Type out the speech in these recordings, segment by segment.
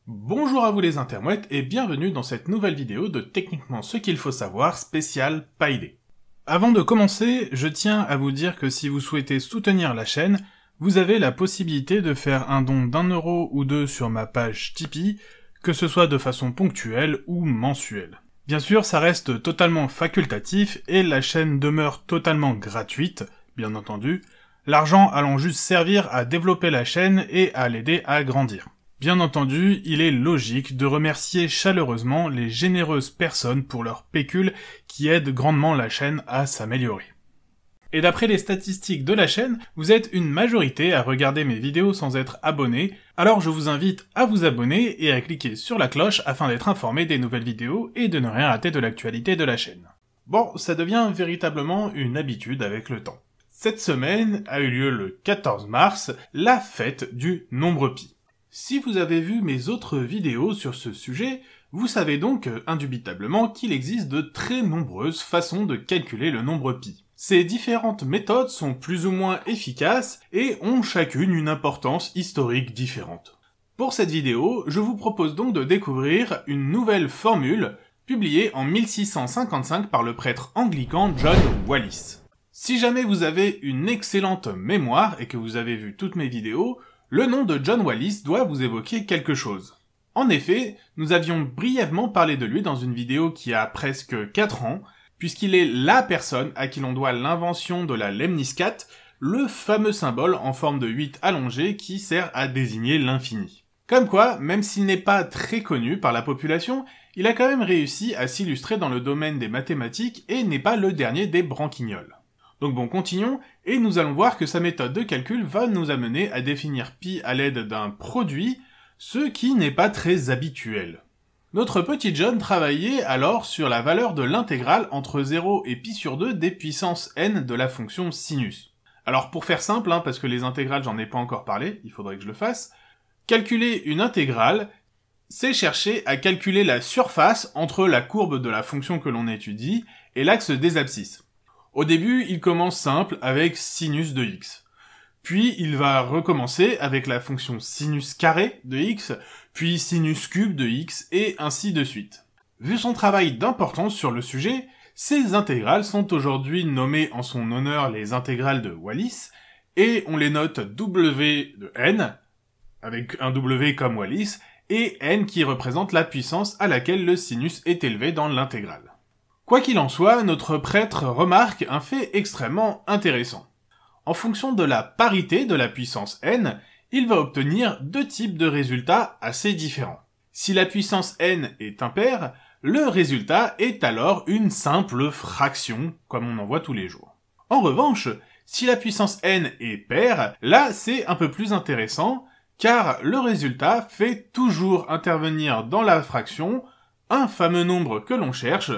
Bonjour à vous les intermouettes et bienvenue dans cette nouvelle vidéo de Techniquement ce qu'il faut savoir spécial PayD. Avant de commencer, je tiens à vous dire que si vous souhaitez soutenir la chaîne, vous avez la possibilité de faire un don d'1 € ou 2 sur ma page Tipeee, que ce soit de façon ponctuelle ou mensuelle. Bien sûr, ça reste totalement facultatif et la chaîne demeure totalement gratuite, bien entendu, l'argent allant juste servir à développer la chaîne et à l'aider à grandir. Bien entendu, il est logique de remercier chaleureusement les généreuses personnes pour leur pécule qui aident grandement la chaîne à s'améliorer. Et d'après les statistiques de la chaîne, vous êtes une majorité à regarder mes vidéos sans être abonné, alors je vous invite à vous abonner et à cliquer sur la cloche afin d'être informé des nouvelles vidéos et de ne rien rater de l'actualité de la chaîne. Bon, ça devient véritablement une habitude avec le temps. Cette semaine a eu lieu le 14 mars, la fête du nombre pi. Si vous avez vu mes autres vidéos sur ce sujet, vous savez donc indubitablement qu'il existe de très nombreuses façons de calculer le nombre pi. Ces différentes méthodes sont plus ou moins efficaces et ont chacune une importance historique différente. Pour cette vidéo, je vous propose donc de découvrir une nouvelle formule publiée en 1655 par le prêtre anglican John Wallis. Si jamais vous avez une excellente mémoire et que vous avez vu toutes mes vidéos, le nom de John Wallis doit vous évoquer quelque chose. En effet, nous avions brièvement parlé de lui dans une vidéo qui a presque 4 ans, puisqu'il est la personne à qui l'on doit l'invention de la lemniscate, le fameux symbole en forme de 8 allongé qui sert à désigner l'infini. Comme quoi, même s'il n'est pas très connu par la population, il a quand même réussi à s'illustrer dans le domaine des mathématiques et n'est pas le dernier des branquignoles. Donc bon, continuons, et nous allons voir que sa méthode de calcul va nous amener à définir pi à l'aide d'un produit, ce qui n'est pas très habituel. Notre petit John travaillait alors sur la valeur de l'intégrale entre 0 et pi sur 2 des puissances n de la fonction sinus. Alors pour faire simple, parce que les intégrales j'en ai pas encore parlé, il faudrait que je le fasse, calculer une intégrale, c'est chercher à calculer la surface entre la courbe de la fonction que l'on étudie et l'axe des abscisses. Au début, il commence simple avec sinus de x. Puis, il va recommencer avec la fonction sinus carré de x, puis sinus cube de x, et ainsi de suite. Vu son travail d'importance sur le sujet, ces intégrales sont aujourd'hui nommées en son honneur les intégrales de Wallis, et on les note W de n, avec un W comme Wallis, et n qui représente la puissance à laquelle le sinus est élevé dans l'intégrale. Quoi qu'il en soit, notre prêtre remarque un fait extrêmement intéressant. En fonction de la parité de la puissance n, il va obtenir deux types de résultats assez différents. Si la puissance n est impaire, le résultat est alors une simple fraction, comme on en voit tous les jours. En revanche, si la puissance n est paire, là c'est un peu plus intéressant, car le résultat fait toujours intervenir dans la fraction un fameux nombre que l'on cherche,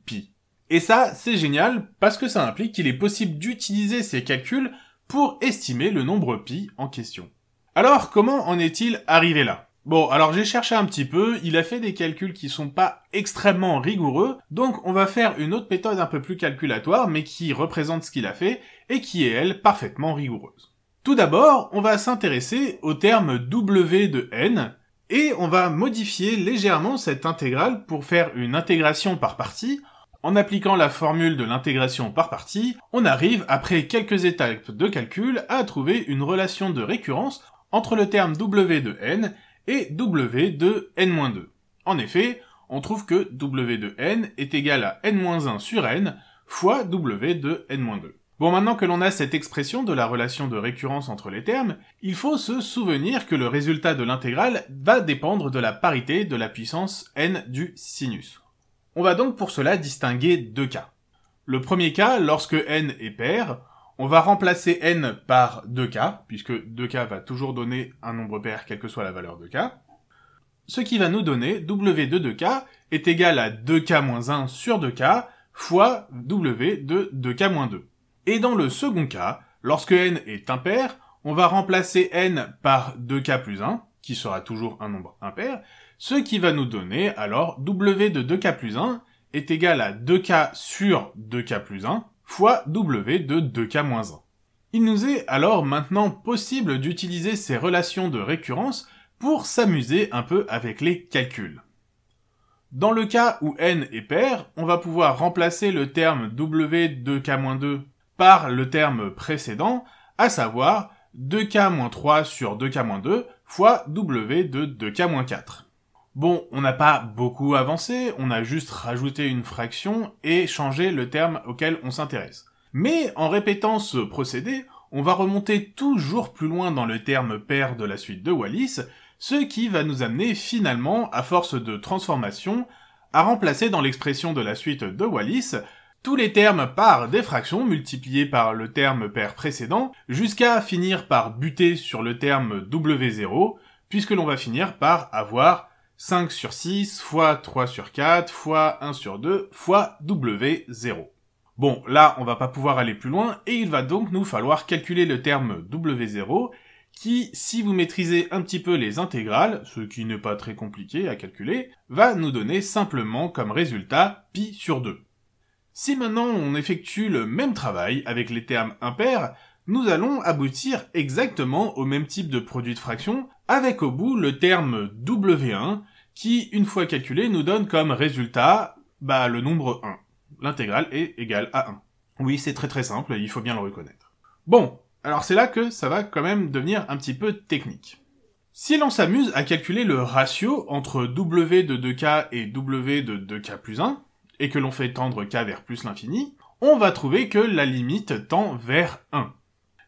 pi. Et ça, c'est génial, parce que ça implique qu'il est possible d'utiliser ces calculs pour estimer le nombre pi en question. Alors, comment en est-il arrivé là? Bon, alors j'ai cherché un petit peu, il a fait des calculs qui sont pas extrêmement rigoureux, donc on va faire une autre méthode un peu plus calculatoire, mais qui représente ce qu'il a fait, et qui est, elle, parfaitement rigoureuse. Tout d'abord, on va s'intéresser au terme W de n, et on va modifier légèrement cette intégrale pour faire une intégration par partie. En appliquant la formule de l'intégration par partie, on arrive, après quelques étapes de calcul, à trouver une relation de récurrence entre le terme W de n et W de n-2. En effet, on trouve que W de n est égal à n-1 sur n fois W de n-2. Bon, maintenant que l'on a cette expression de la relation de récurrence entre les termes, il faut se souvenir que le résultat de l'intégrale va dépendre de la parité de la puissance n du sinus. On va donc pour cela distinguer deux cas. Le premier cas, lorsque n est pair, on va remplacer n par 2k, puisque 2k va toujours donner un nombre pair quelle que soit la valeur de k, ce qui va nous donner W de 2k est égal à 2k-1 sur 2k fois W de 2k-2. Et dans le second cas, lorsque n est impair, on va remplacer n par 2k plus 1, qui sera toujours un nombre impair, ce qui va nous donner alors W de 2k plus 1 est égal à 2k sur 2k plus 1 fois W de 2k moins 1. Il nous est alors maintenant possible d'utiliser ces relations de récurrence pour s'amuser un peu avec les calculs. Dans le cas où n est pair, on va pouvoir remplacer le terme w de k-2 par le terme précédent, à savoir 2k-3 sur 2k-2 fois w de 2k-4. Bon, on n'a pas beaucoup avancé, on a juste rajouté une fraction et changé le terme auquel on s'intéresse. Mais en répétant ce procédé, on va remonter toujours plus loin dans le terme pair de la suite de Wallis, ce qui va nous amener finalement, à force de transformation, à remplacer dans l'expression de la suite de Wallis tous les termes par des fractions multipliées par le terme pair précédent, jusqu'à finir par buter sur le terme W0, puisque l'on va finir par avoir 5 sur 6 fois 3 sur 4 fois 1 sur 2 fois W0. Bon, là, on va pas pouvoir aller plus loin, et il va donc nous falloir calculer le terme W0, qui, si vous maîtrisez un petit peu les intégrales, ce qui n'est pas très compliqué à calculer, va nous donner simplement comme résultat pi sur 2. Si maintenant on effectue le même travail avec les termes impairs, nous allons aboutir exactement au même type de produit de fraction, avec au bout le terme W1, qui, une fois calculé, nous donne comme résultat, le nombre 1. L'intégrale est égale à 1. Oui, c'est très simple, il faut bien le reconnaître. Bon, alors c'est là que ça va quand même devenir un petit peu technique. Si l'on s'amuse à calculer le ratio entre W de 2K et W de 2K plus 1, et que l'on fait tendre K vers plus l'infini, on va trouver que la limite tend vers 1.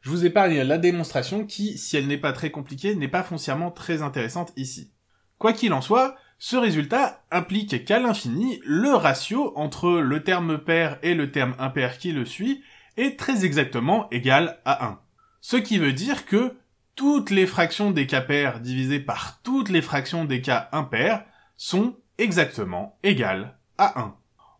Je vous épargne la démonstration qui, si elle n'est pas très compliquée, n'est pas foncièrement très intéressante ici. Quoi qu'il en soit, ce résultat implique qu'à l'infini, le ratio entre le terme pair et le terme impair qui le suit est très exactement égal à 1. Ce qui veut dire que toutes les fractions des cas pairs divisées par toutes les fractions des cas impairs sont exactement égales à 1.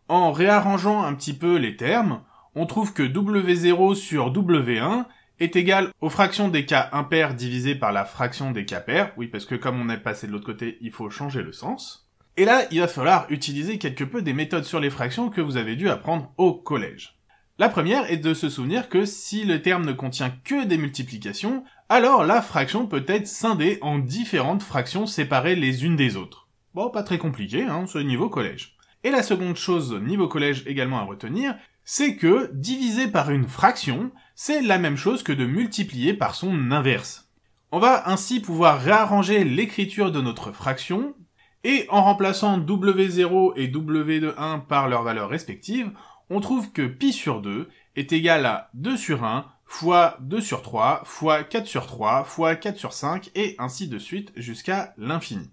En réarrangeant un petit peu les termes, on trouve que W0 sur W1 est égal aux fractions des cas impairs divisées par la fraction des cas pairs. Oui, parce que comme on est passé de l'autre côté, il faut changer le sens. Et là, il va falloir utiliser quelque peu des méthodes sur les fractions que vous avez dû apprendre au collège. La première est de se souvenir que si le terme ne contient que des multiplications, alors la fraction peut être scindée en différentes fractions séparées les unes des autres. Bon, pas très compliqué, ce niveau collège. Et la seconde chose niveau collège également à retenir, c'est que diviser par une fraction, c'est la même chose que de multiplier par son inverse. On va ainsi pouvoir réarranger l'écriture de notre fraction, et en remplaçant W0 et W1 par leurs valeurs respectives, on trouve que pi sur 2 est égal à 2 sur 1 fois 2 sur 3 fois 4 sur 3 fois 4 sur 5 et ainsi de suite jusqu'à l'infini.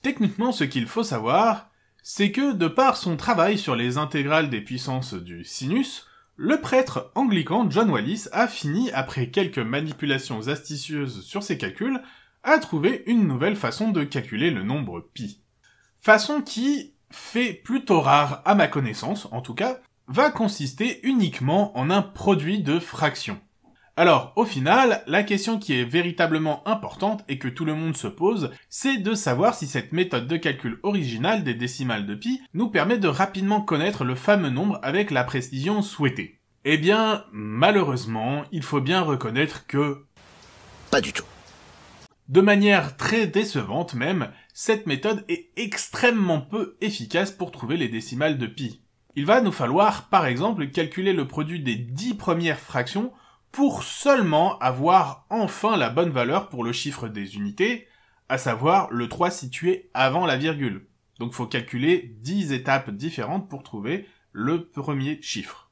Techniquement, ce qu'il faut savoir, c'est que de par son travail sur les intégrales des puissances du sinus, le prêtre anglican John Wallis a fini, après quelques manipulations astucieuses sur ses calculs, à trouver une nouvelle façon de calculer le nombre pi. Façon qui, fait plutôt rare à ma connaissance en tout cas, va consister uniquement en un produit de fractions. Alors, au final, la question qui est véritablement importante et que tout le monde se pose, c'est de savoir si cette méthode de calcul originale des décimales de pi nous permet de rapidement connaître le fameux nombre avec la précision souhaitée. Eh bien, malheureusement, il faut bien reconnaître que... pas du tout. De manière très décevante même, cette méthode est extrêmement peu efficace pour trouver les décimales de pi. Il va nous falloir, par exemple, calculer le produit des 10 premières fractions pour seulement avoir enfin la bonne valeur pour le chiffre des unités, à savoir le 3 situé avant la virgule. Donc faut calculer 10 étapes différentes pour trouver le premier chiffre.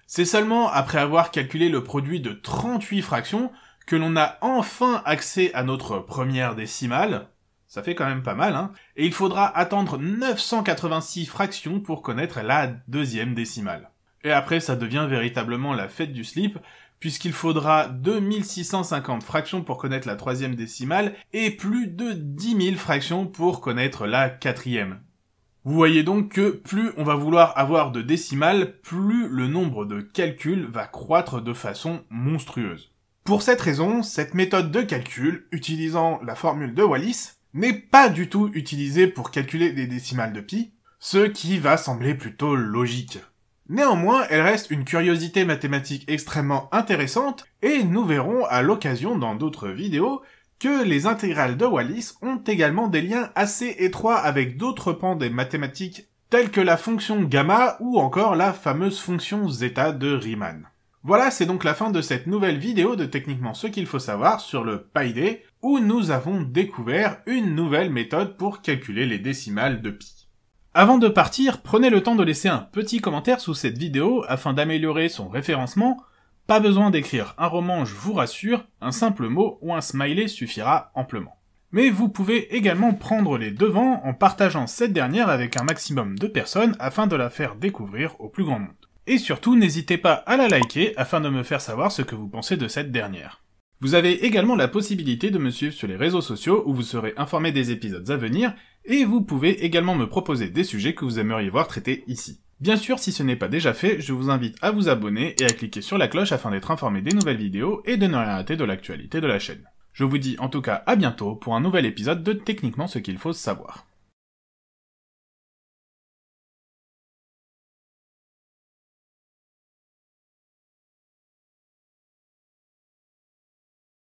C'est seulement après avoir calculé le produit de 38 fractions que l'on a enfin accès à notre première décimale. Ça fait quand même pas mal, et il faudra attendre 986 fractions pour connaître la deuxième décimale. Et après, ça devient véritablement la fête du slip, puisqu'il faudra 2650 fractions pour connaître la troisième décimale, et plus de 10 000 fractions pour connaître la quatrième. Vous voyez donc que plus on va vouloir avoir de décimales, plus le nombre de calculs va croître de façon monstrueuse. Pour cette raison, cette méthode de calcul, utilisant la formule de Wallis, n'est pas du tout utilisée pour calculer des décimales de pi, ce qui va sembler plutôt logique. Néanmoins, elle reste une curiosité mathématique extrêmement intéressante, et nous verrons à l'occasion dans d'autres vidéos que les intégrales de Wallis ont également des liens assez étroits avec d'autres pans des mathématiques tels que la fonction gamma ou encore la fameuse fonction zeta de Riemann. Voilà, c'est donc la fin de cette nouvelle vidéo de Techniquement ce qu'il faut savoir sur le PyD, où nous avons découvert une nouvelle méthode pour calculer les décimales de pi. Avant de partir, prenez le temps de laisser un petit commentaire sous cette vidéo afin d'améliorer son référencement. Pas besoin d'écrire un roman, je vous rassure, un simple mot ou un smiley suffira amplement. Mais vous pouvez également prendre les devants en partageant cette dernière avec un maximum de personnes afin de la faire découvrir au plus grand monde. Et surtout, n'hésitez pas à la liker afin de me faire savoir ce que vous pensez de cette dernière. Vous avez également la possibilité de me suivre sur les réseaux sociaux où vous serez informé des épisodes à venir, et vous pouvez également me proposer des sujets que vous aimeriez voir traités ici. Bien sûr, si ce n'est pas déjà fait, je vous invite à vous abonner et à cliquer sur la cloche afin d'être informé des nouvelles vidéos et de ne rien rater de l'actualité de la chaîne. Je vous dis en tout cas à bientôt pour un nouvel épisode de Techniquement ce qu'il faut savoir.